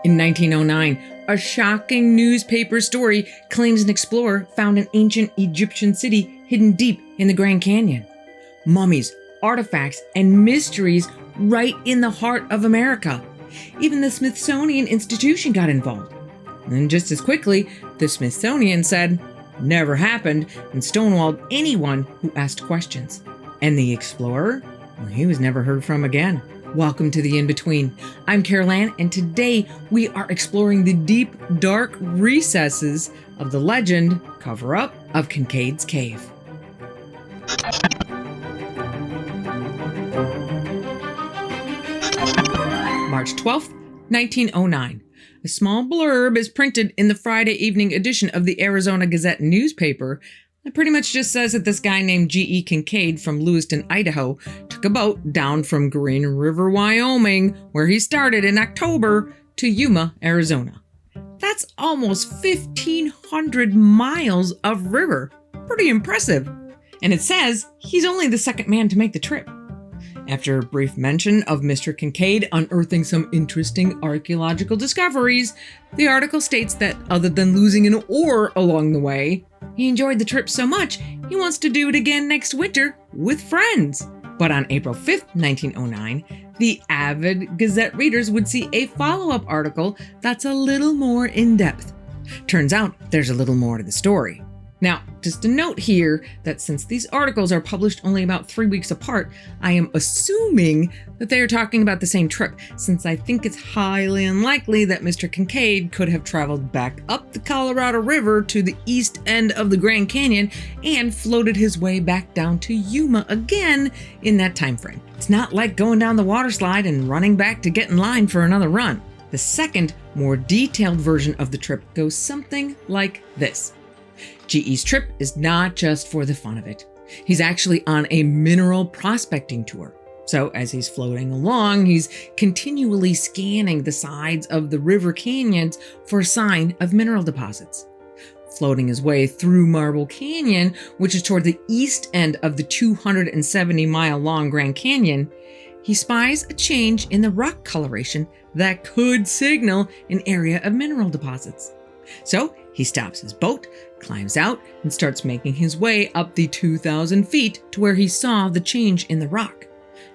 In 1909, a shocking newspaper story claims an explorer found an ancient Egyptian city hidden deep in the Grand Canyon. Mummies, artifacts, and mysteries right in the heart of America. Even the Smithsonian Institution got involved. And just as quickly, the Smithsonian said, "Never happened," and stonewalled anyone who asked questions. And the explorer? Well, he was never heard from again. Welcome to the In-Between. I'm Carol Ann, and today we are exploring the deep, dark recesses of the legend cover-up of Kincaid's Cave. March 12th, 1909. A small blurb is printed in the Friday evening edition of the Arizona Gazette newspaper. It pretty much just says that this guy named G.E. Kincaid from Lewiston, Idaho, took a boat down from Green River, Wyoming, where he started in October, to Yuma, Arizona. That's almost 1,500 miles of river. Pretty impressive. And it says he's only the second man to make the trip. After a brief mention of Mr. Kincaid unearthing some interesting archaeological discoveries, the article states that other than losing an oar along the way, he enjoyed the trip so much he wants to do it again next winter with friends. But on April 5th, 1909, the avid Gazette readers would see a follow-up article that's a little more in-depth. Turns out there's a little more to the story. Now, just a note here that since these articles are published only about 3 weeks apart, I am assuming that they are talking about the same trip, since I think it's highly unlikely that Mr. Kincaid could have traveled back up the Colorado River to the east end of the Grand Canyon and floated his way back down to Yuma again in that time frame. It's not like going down the water slide and running back to get in line for another run. The second, more detailed version of the trip goes something like this. G.E.'s trip is not just for the fun of it. He's actually on a mineral prospecting tour. So as he's floating along, he's continually scanning the sides of the river canyons for a sign of mineral deposits. Floating his way through Marble Canyon, which is toward the east end of the 270-mile-long Grand Canyon, he spies a change in the rock coloration that could signal an area of mineral deposits. So he stops his boat, climbs out, and starts making his way up the 2,000 feet to where he saw the change in the rock.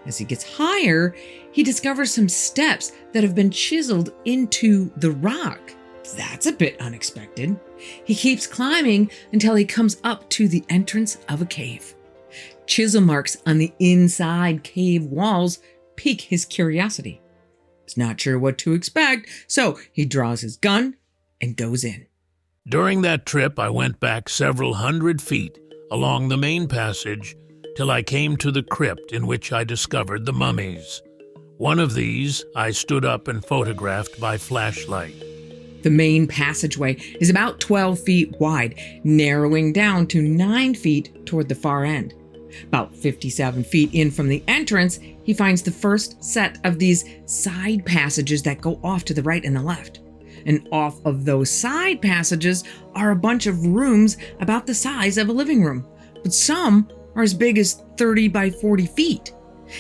As he gets higher, he discovers some steps that have been chiseled into the rock. That's a bit unexpected. He keeps climbing until he comes up to the entrance of a cave. Chisel marks on the inside cave walls pique his curiosity. He's not sure what to expect, so he draws his gun and goes in. During that trip, I went back several hundred feet along the main passage till I came to the crypt in which I discovered the mummies. One of these I stood up and photographed by flashlight. The main passageway is about 12 feet wide, narrowing down to 9 feet toward the far end. About 57 feet in from the entrance, he finds the first set of these side passages that go off to the right and the left. And off of those side passages are a bunch of rooms about the size of a living room, but some are as big as 30 by 40 feet.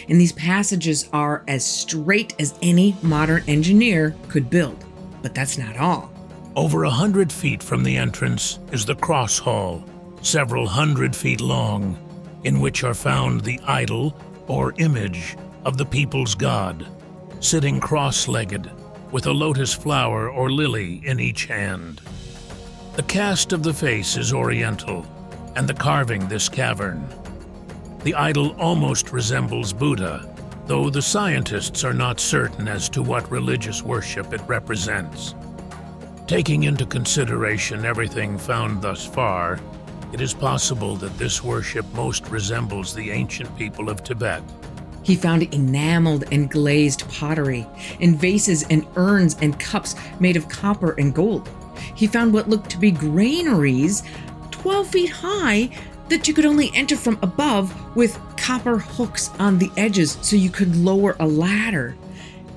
And these passages are as straight as any modern engineer could build. But that's not all. Over 100 feet from the entrance is the cross hall, several hundred feet long, in which are found the idol or image of the people's god, sitting cross-legged, with a lotus flower or lily in each hand. The cast of the face is oriental, and the carving this cavern. The idol almost resembles Buddha, though the scientists are not certain as to what religious worship it represents. Taking into consideration everything found thus far, it is possible that this worship most resembles the ancient people of Tibet. He found enameled and glazed pottery, and vases and urns and cups made of copper and gold. He found what looked to be granaries 12 feet high that you could only enter from above with copper hooks on the edges so you could lower a ladder.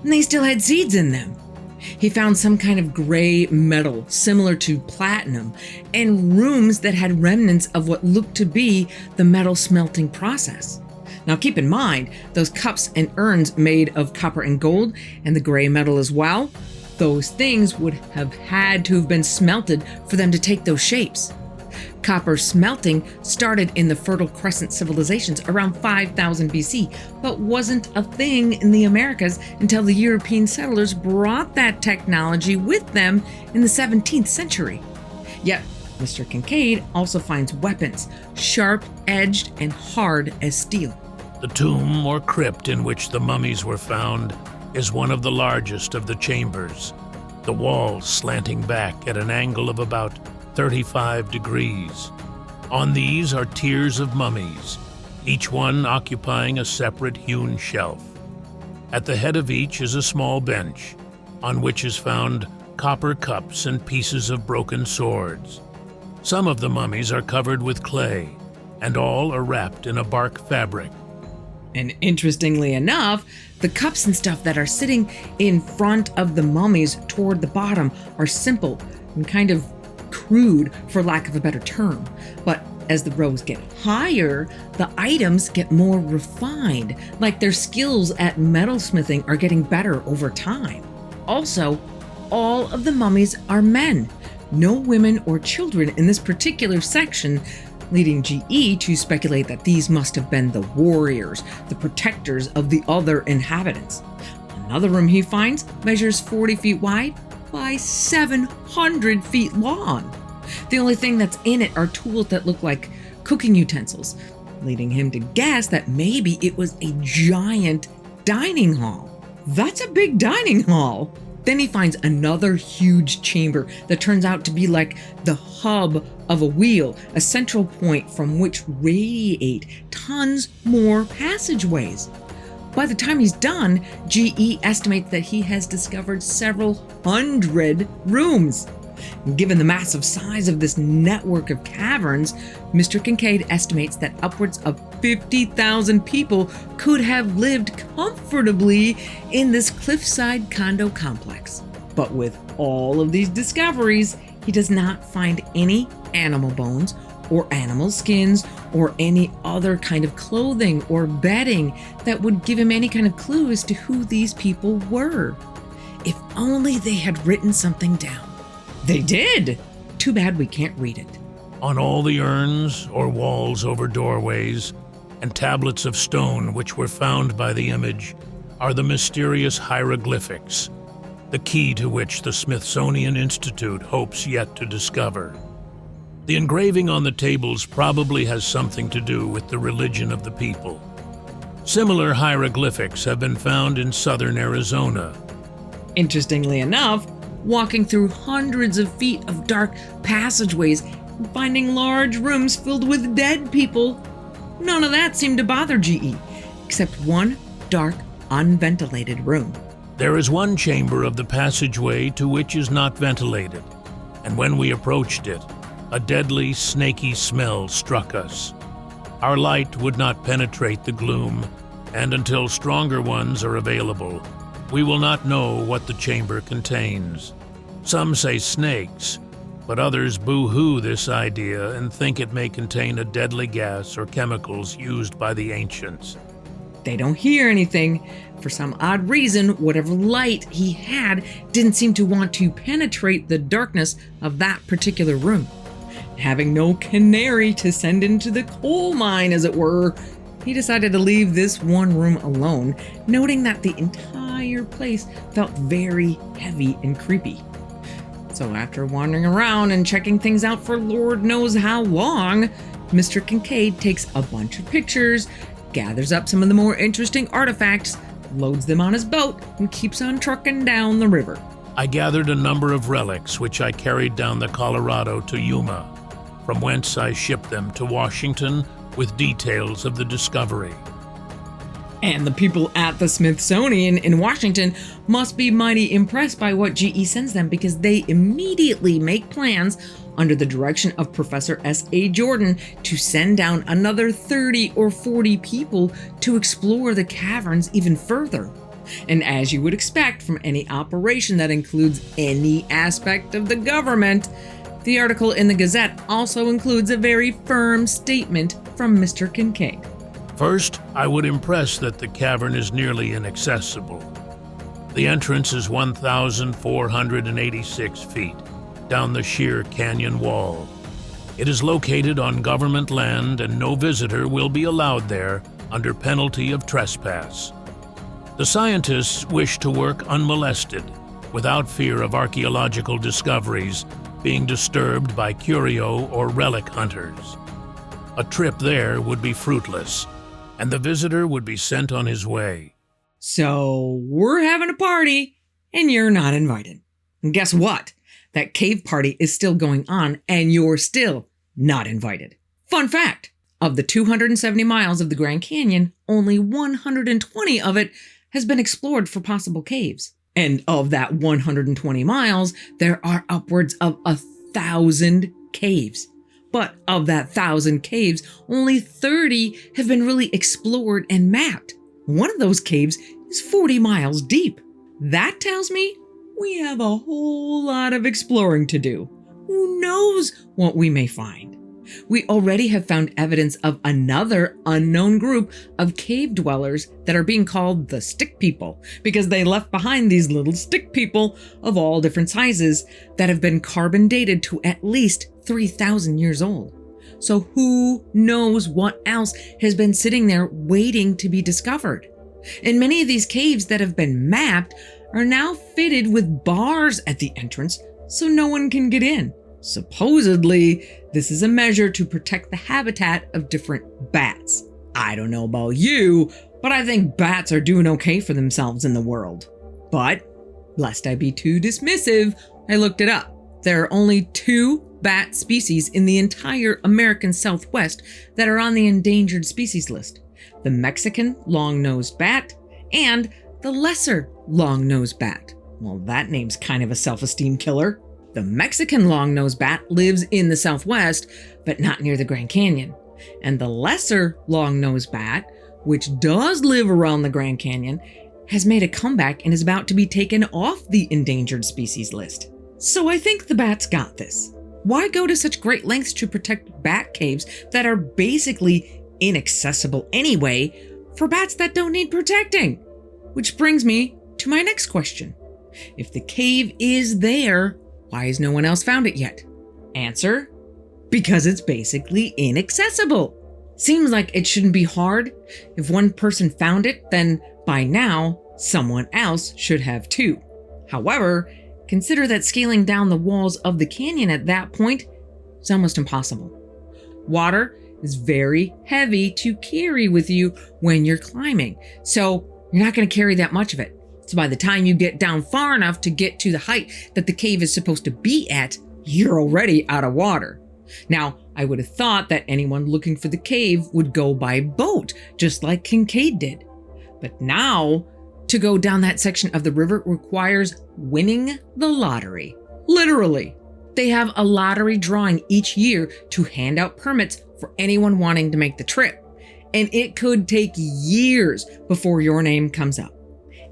And they still had seeds in them. He found some kind of gray metal similar to platinum and rooms that had remnants of what looked to be the metal smelting process. Now keep in mind, those cups and urns made of copper and gold and the gray metal as well, Those things would have had to have been smelted for them to take those shapes. Copper smelting started in the Fertile Crescent civilizations around 5000 BC, but wasn't a thing in the Americas until the European settlers brought that technology with them in the 17th century. Yet, Mr. Kincaid also finds weapons, sharp-edged and hard as steel. The tomb or crypt in which the mummies were found is one of the largest of the chambers, the walls slanting back at an angle of about 35 degrees. On these are tiers of mummies, each one occupying a separate hewn shelf. At the head of each is a small bench, on which is found copper cups and pieces of broken swords. Some of the mummies are covered with clay, and all are wrapped in a bark fabric. And interestingly enough, the cups and stuff that are sitting in front of the mummies toward the bottom are simple and kind of crude, for lack of a better term. But as the rows get higher, the items get more refined, like their skills at metalsmithing are getting better over time. Also, all of the mummies are men, no women or children in this particular section, leading GE to speculate that these must have been the warriors, the protectors of the other inhabitants. Another room he finds measures 40 feet wide by 700 feet long. The only thing that's in it are tools that look like cooking utensils, leading him to guess that maybe it was a giant dining hall. That's a big dining hall. Then he finds another huge chamber that turns out to be like the hub of a wheel, a central point from which radiate tons more passageways. By the time he's done, GE estimates that he has discovered several hundred rooms. Given the massive size of this network of caverns, Mr. Kincaid estimates that upwards of 50,000 people could have lived comfortably in this cliffside condo complex. But with all of these discoveries, he does not find any animal bones or animal skins or any other kind of clothing or bedding that would give him any kind of clue as to who these people were. If only they had written something down. They did! Too bad we can't read it. On all the urns or walls over doorways and tablets of stone which were found by the image are the mysterious hieroglyphics, the key to which the Smithsonian Institute hopes yet to discover. The engraving on the tables probably has something to do with the religion of the people. Similar hieroglyphics have been found in southern Arizona. Interestingly enough, walking through hundreds of feet of dark passageways and finding large rooms filled with dead people, none of that seemed to bother GE, except one dark, unventilated room. There is one chamber of the passageway to which is not ventilated, and when we approached it, a deadly, snaky smell struck us. Our light would not penetrate the gloom, and until stronger ones are available, we will not know what the chamber contains. Some say snakes, but others boo-hoo this idea and think it may contain a deadly gas or chemicals used by the ancients. They don't hear anything. For some odd reason, whatever light he had didn't seem to want to penetrate the darkness of that particular room. Having no canary to send into the coal mine, as it were, he decided to leave this one room alone, noting that the entire place felt very heavy and creepy. So after wandering around and checking things out for Lord knows how long, Mr. Kincaid takes a bunch of pictures, gathers up some of the more interesting artifacts, loads them on his boat, and keeps on trucking down the river. I gathered a number of relics which I carried down the Colorado to Yuma, from whence I shipped them to Washington with details of the discovery. And the people at the Smithsonian in Washington must be mighty impressed by what GE sends them, because they immediately make plans under the direction of Professor S.A. Jordan to send down another 30 or 40 people to explore the caverns even further. And as you would expect from any operation that includes any aspect of the government, the article in the Gazette also includes a very firm statement from Mr. Kincaid. First, I would impress that the cavern is nearly inaccessible. The entrance is 1,486 feet down the sheer canyon wall. It is located on government land and no visitor will be allowed there under penalty of trespass. The scientists wish to work unmolested, without fear of archaeological discoveries being disturbed by curio or relic hunters. A trip there would be fruitless, and the visitor would be sent on his way. So we're having a party, and you're not invited. And guess what? That cave party is still going on, and you're still not invited. Fun fact, of the 270 miles of the Grand Canyon, only 120 of it has been explored for possible caves. And of that 120 miles, there are upwards of 1,000 caves. But of that 1,000 caves, only 30 have been really explored and mapped. One of those caves is 40 miles deep. That tells me we have a whole lot of exploring to do. Who knows what we may find? We already have found evidence of another unknown group of cave dwellers that are being called the stick people because they left behind these little stick people of all different sizes that have been carbon dated to at least 3,000 years old. So who knows what else has been sitting there waiting to be discovered? And many of these caves that have been mapped are now fitted with bars at the entrance so no one can get in. Supposedly, this is a measure to protect the habitat of different bats. I don't know about you, but I think bats are doing okay for themselves in the world. But, lest I be too dismissive, I looked it up. There are only 2 bat species in the entire American Southwest that are on the endangered species list. The Mexican long-nosed bat and the lesser long-nosed bat. Well, that name's kind of a self-esteem killer. The Mexican long-nosed bat lives in the Southwest, but not near the Grand Canyon. And the lesser long-nosed bat, which does live around the Grand Canyon, has made a comeback and is about to be taken off the endangered species list. So I think the bats got this. Why go to such great lengths to protect bat caves that are basically inaccessible anyway for bats that don't need protecting? Which brings me to my next question. If the cave is there, why has no one else found it yet? Answer: because it's basically inaccessible. Seems like it shouldn't be hard. If one person found it, then by now, someone else should have too. However, consider that scaling down the walls of the canyon at that point is almost impossible. Water is very heavy to carry with you when you're climbing, so you're not going to carry that much of it. So by the time you get down far enough to get to the height that the cave is supposed to be at, you're already out of water. Now, I would have thought that anyone looking for the cave would go by boat, just like Kincaid did. But now, to go down that section of the river requires winning the lottery. Literally. They have a lottery drawing each year to hand out permits for anyone wanting to make the trip. And it could take years before your name comes up.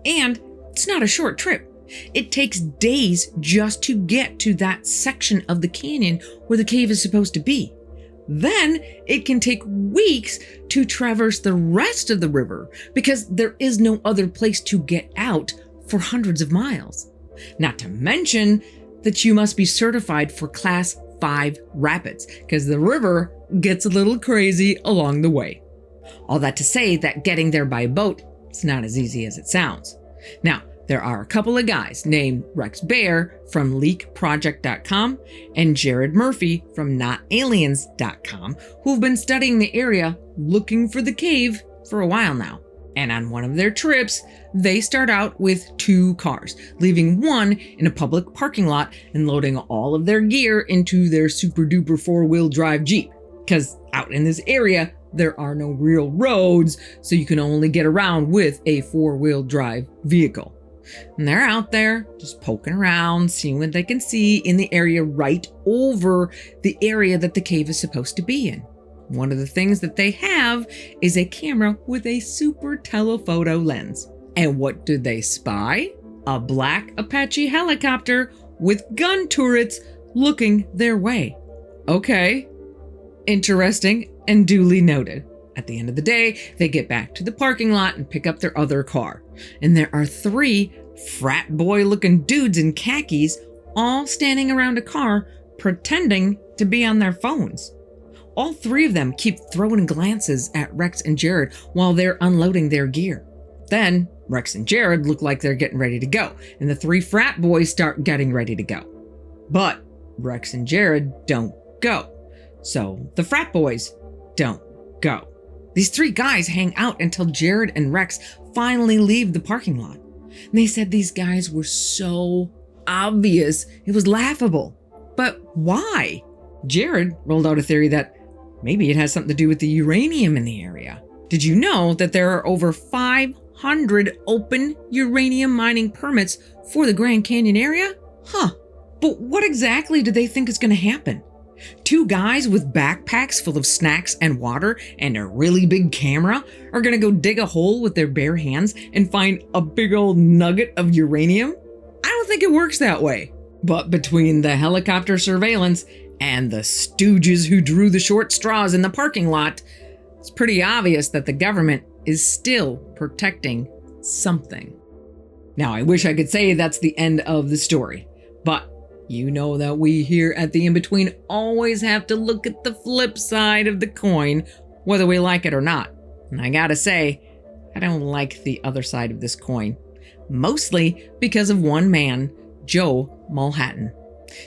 And it's not a short trip. It takes days just to get to that section of the canyon where the cave is supposed to be. Then it can take weeks to traverse the rest of the river because there is no other place to get out for hundreds of miles. Not to mention that you must be certified for Class 5 rapids because the river gets a little crazy along the way. All that to say that getting there by boat, it's not as easy as it sounds. Now, there are a couple of guys named Rex Baer from leakproject.com and Jared Murphy from notaliens.com who've been studying the area looking for the cave for a while now. And on one of their trips, they start out with 2 cars, leaving one in a public parking lot and loading all of their gear into their super duper 4-wheel drive Jeep. Because out in this area, there are no real roads, so you can only get around with a 4-wheel drive vehicle. And they're out there just poking around, seeing what they can see in the area right over the area that the cave is supposed to be in. One of the things that they have is a camera with a super telephoto lens. And what do they spy? A black Apache helicopter with gun turrets looking their way. Okay, interesting and duly noted. At the end of the day, they get back to the parking lot and pick up their other car. And there are 3 frat boy looking dudes in khakis, all standing around a car pretending to be on their phones. All three of them keep throwing glances at Rex and Jared while they're unloading their gear. Then Rex and Jared look like they're getting ready to go, and the three frat boys start getting ready to go. But Rex and Jared don't go, so the frat boys don't go. These three guys hang out until Jared and Rex finally leave the parking lot. And they said these guys were so obvious, it was laughable. But why? Jared rolled out a theory that maybe it has something to do with the uranium in the area. Did you know that there are over 500 open uranium mining permits for the Grand Canyon area? But what exactly do they think is going to happen? Two guys with backpacks full of snacks and water and a really big camera are going to go dig a hole with their bare hands and find a big old nugget of uranium? I don't think it works that way. But between the helicopter surveillance and the stooges who drew the short straws in the parking lot, it's pretty obvious that the government is still protecting something. Now, I wish I could say that's the end of the story, but you know that we here at The In-Between always have to look at the flip side of the coin, whether we like it or not. And I gotta say, I don't like the other side of this coin, mostly because of one man, Joe Mulhattan.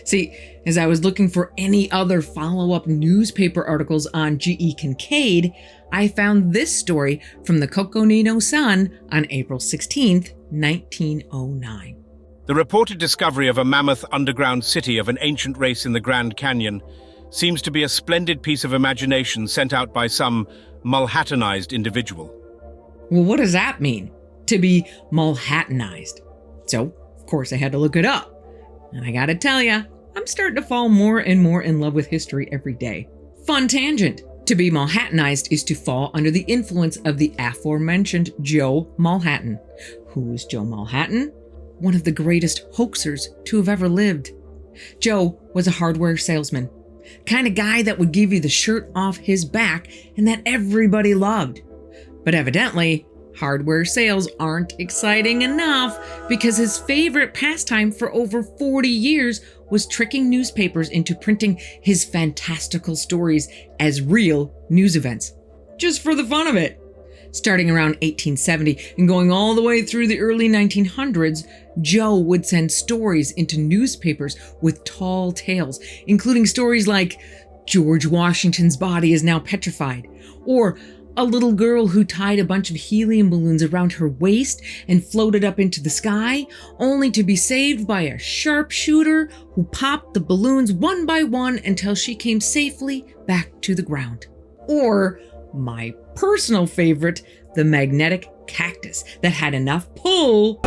See, as I was looking for any other follow-up newspaper articles on G.E. Kincaid, I found this story from the Coconino Sun on April 16th, 1909. The reported discovery of a mammoth underground city of an ancient race in the Grand Canyon seems to be a splendid piece of imagination sent out by some Mulhattanized individual. Well, what does that mean, to be Mulhattanized? So, of course, I had to look it up. And I gotta tell ya, I'm starting to fall more and more in love with history every day. Fun tangent. To be Mulhattanized is to fall under the influence of the aforementioned Joe Mulhattan. Who is Joe Mulhattan? One of the greatest hoaxers to have ever lived. Joe was a hardware salesman, kind of guy that would give you the shirt off his back and that everybody loved. But evidently, hardware sales aren't exciting enough because his favorite pastime for over 40 years was tricking newspapers into printing his fantastical stories as real news events, just for the fun of it. Starting around 1870 and going all the way through the early 1900s, Joe would send stories into newspapers with tall tales, including stories like George Washington's body is now petrified, or a little girl who tied a bunch of helium balloons around her waist and floated up into the sky, only to be saved by a sharpshooter who popped the balloons one by one until she came safely back to the ground. Or my personal favorite, the magnetic cactus that had enough pull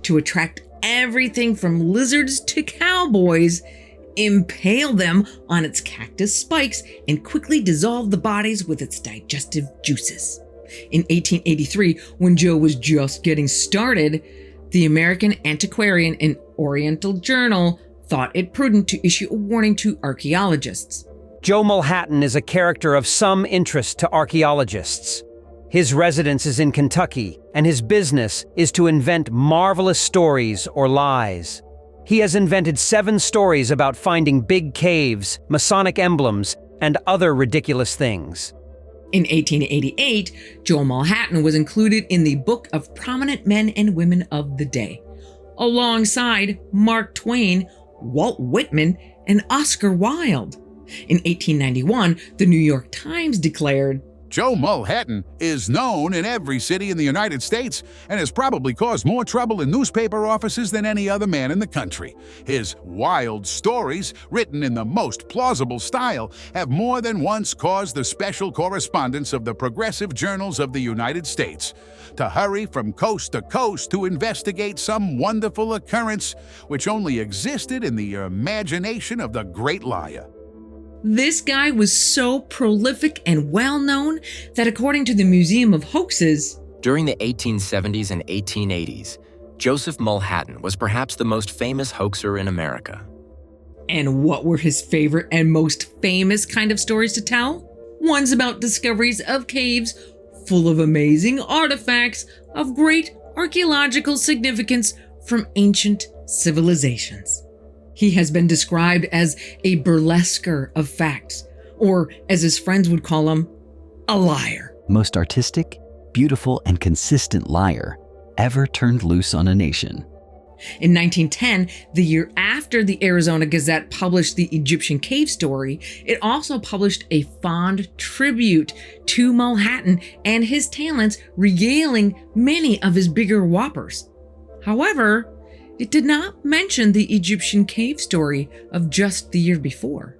to attract everything from lizards to cowboys, impale them on its cactus spikes, and quickly dissolve the bodies with its digestive juices. In 1883, when Joe was just getting started, the American Antiquarian and Oriental Journal thought it prudent to issue a warning to archaeologists. Joe Mulhattan is a character of some interest to archaeologists. His residence is in Kentucky, and his business is to invent marvelous stories or lies. He has invented 7 stories about finding big caves, Masonic emblems, and other ridiculous things. In 1888, Joe Mulhattan was included in the Book of Prominent Men and Women of the Day, alongside Mark Twain, Walt Whitman, and Oscar Wilde. In 1891, the New York Times declared, Joe Mulhattan is known in every city in the United States and has probably caused more trouble in newspaper offices than any other man in the country. His wild stories, written in the most plausible style, have more than once caused the special correspondents of the progressive journals of the United States to hurry from coast to coast to investigate some wonderful occurrence which only existed in the imagination of the great liar. This guy was so prolific and well-known that according to the Museum of Hoaxes, during the 1870s and 1880s, Joseph Mulhattan was perhaps the most famous hoaxer in America. And what were his favorite and most famous kind of stories to tell? Ones about discoveries of caves full of amazing artifacts of great archaeological significance from ancient civilizations. He has been described as a burlesquer of facts, or as his friends would call him, a liar. Most artistic, beautiful, and consistent liar ever turned loose on a nation. In 1910, the year after the Arizona Gazette published the Egyptian cave story, it also published a fond tribute to Mulhattan and his talents, regaling many of his bigger whoppers. However, it did not mention the Egyptian cave story of just the year before.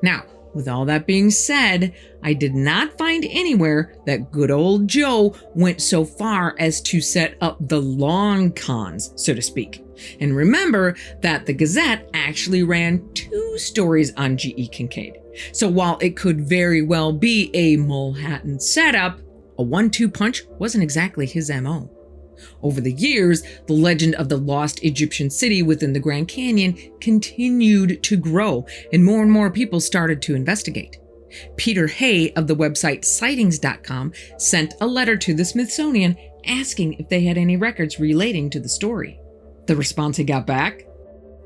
Now, with all that being said, I did not find anywhere that good old Joe went so far as to set up the long cons, so to speak. And remember that the Gazette actually ran 2 stories on G.E. Kincaid. So while it could very well be a Mulhattan setup, a 1-2 punch wasn't exactly his MO. Over the years, the legend of the lost Egyptian city within the Grand Canyon continued to grow, and more people started to investigate. Peter Hay of the website sightings.com sent a letter to the Smithsonian asking if they had any records relating to the story. The response he got back?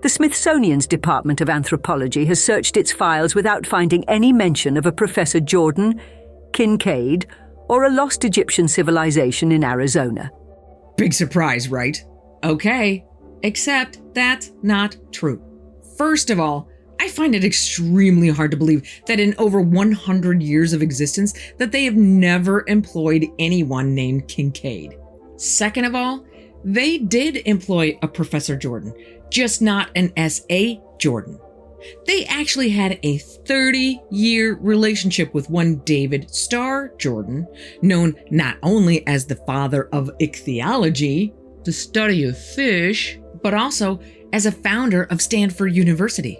The Smithsonian's Department of Anthropology has searched its files without finding any mention of a Professor Jordan, Kincaid, or a lost Egyptian civilization in Arizona. Big surprise, right? Okay, except that's not true. First of all, I find it extremely hard to believe that in over 100 years of existence that they have never employed anyone named Kincaid. Second of all, they did employ a Professor Jordan, just not an S.A. Jordan. They actually had a 30-year relationship with one David Starr Jordan, known not only as the father of ichthyology, the study of fish, but also as a founder of Stanford University.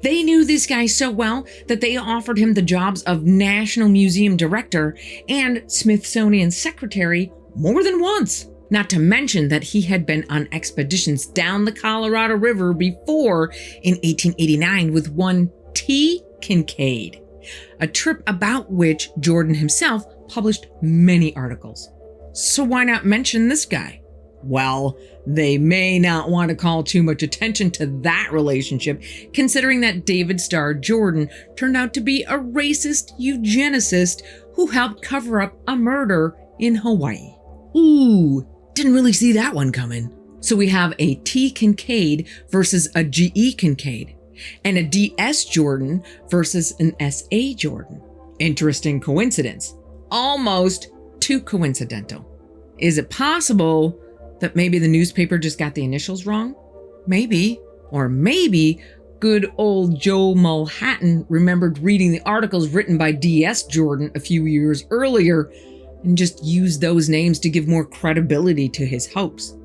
They knew this guy so well that they offered him the jobs of National Museum Director and Smithsonian Secretary more than once. Not to mention that he had been on expeditions down the Colorado River before in 1889 with one T. Kincaid, a trip about which Jordan himself published many articles. So why not mention this guy? Well, they may not want to call too much attention to that relationship, considering that David Starr Jordan turned out to be a racist eugenicist who helped cover up a murder in Hawaii. Ooh, didn't really see that one coming. So we have a T. Kincaid versus a G.E. Kincaid, and a D.S. Jordan versus an S.A. Jordan. Interesting coincidence. Almost too coincidental. Is it possible that maybe the newspaper just got the initials wrong? Maybe. Or maybe good old Joe Mulhattan remembered reading the articles written by D.S. Jordan a few years earlier and just used those names to give more credibility to his hopes.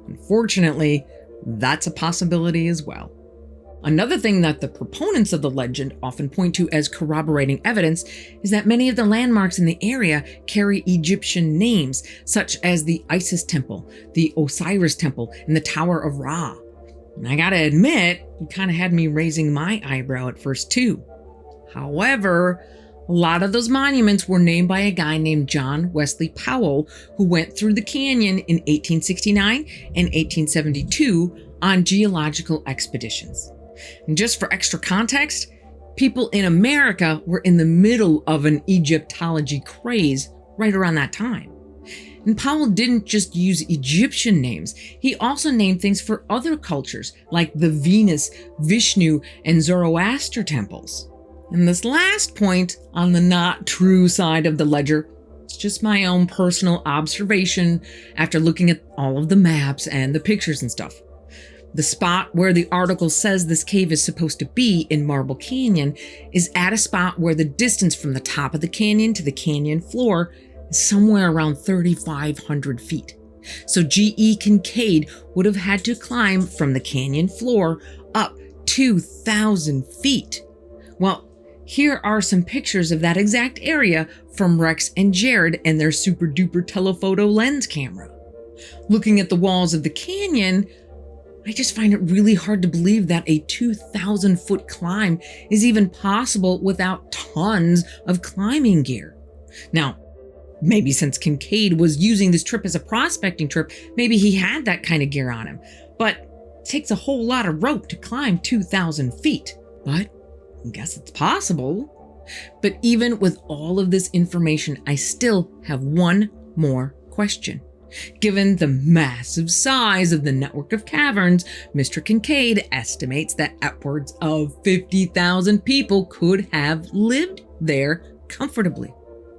Unfortunately, that's a possibility as well. Another thing that the proponents of the legend often point to as corroborating evidence is that many of the landmarks in the area carry Egyptian names, such as the Isis Temple, the Osiris Temple, and the Tower of Ra. And I gotta admit, it kind of had me raising my eyebrow at first too. However, a lot of those monuments were named by a guy named John Wesley Powell, who went through the canyon in 1869 and 1872 on geological expeditions. And just for extra context, people in America were in the middle of an Egyptology craze right around that time. And Powell didn't just use Egyptian names, he also named things for other cultures like the Venus, Vishnu, and Zoroaster temples. And this last point on the not true side of the ledger is just my own personal observation after looking at all of the maps and the pictures and stuff. The spot where the article says this cave is supposed to be in Marble Canyon is at a spot where the distance from the top of the canyon to the canyon floor is somewhere around 3,500 feet. So G.E. Kincaid would have had to climb from the canyon floor up 2,000 feet. Well, here are some pictures of that exact area from Rex and Jared and their super duper telephoto lens camera. Looking at the walls of the canyon, I just find it really hard to believe that a 2,000 foot climb is even possible without tons of climbing gear. Now, Maybe since Kincaid was using this trip as a prospecting trip, maybe he had that kind of gear on him. But it takes a whole lot of rope to climb 2,000 feet. But I guess it's possible. But even with all of this information, I still have one more question. Given the massive size of the network of caverns, Mr. Kincaid estimates that upwards of 50,000 people could have lived there comfortably.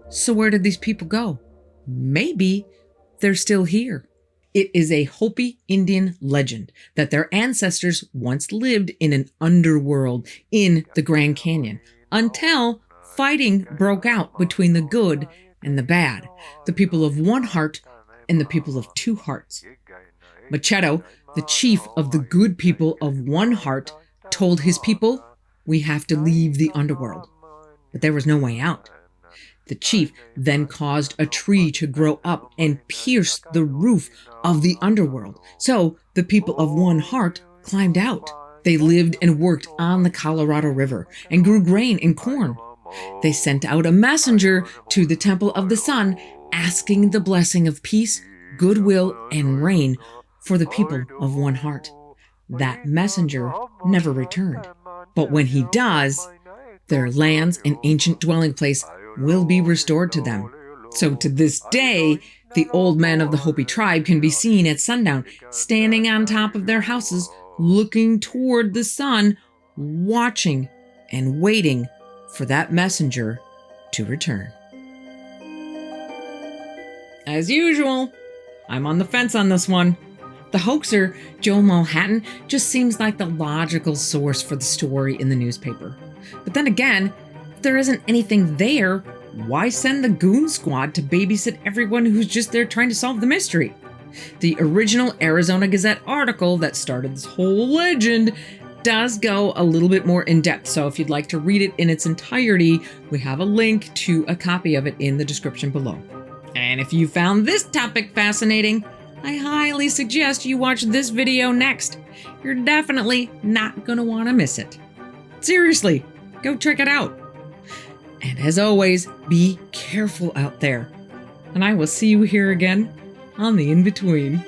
So where did these people go? Maybe they're still here. It is a Hopi Indian legend that their ancestors once lived in an underworld in the Grand Canyon until fighting broke out between the good and the bad, the people of one heart and the people of two hearts. Machado, the chief of the good people of one heart, told his people, "We have to leave the underworld." But there was no way out. The chief then caused a tree to grow up and pierce the roof of the underworld. So the people of one heart climbed out. They lived and worked on the Colorado River and grew grain and corn. They sent out a messenger to the Temple of the Sun asking the blessing of peace, goodwill, and rain for the people of one heart. That messenger never returned. But when he does, their lands and ancient dwelling place will be restored to them. So to this day, the old men of the Hopi tribe can be seen at sundown, standing on top of their houses, looking toward the sun, watching and waiting for that messenger to return. As usual, I'm on the fence on this one. The hoaxer, Joe Mulhattan, just seems like the logical source for the story in the newspaper. But then again, if there isn't anything there, why send the goon squad to babysit everyone who's just there trying to solve the mystery? The original Arizona Gazette article that started this whole legend does go a little bit more in depth, so if you'd like to read it in its entirety, we have a link to a copy of it in the description below. And if you found this topic fascinating, I highly suggest you watch this video next. You're definitely not going to want to miss it. Seriously, go check it out. And as always, be careful out there. And I will see you here again on the In-Between.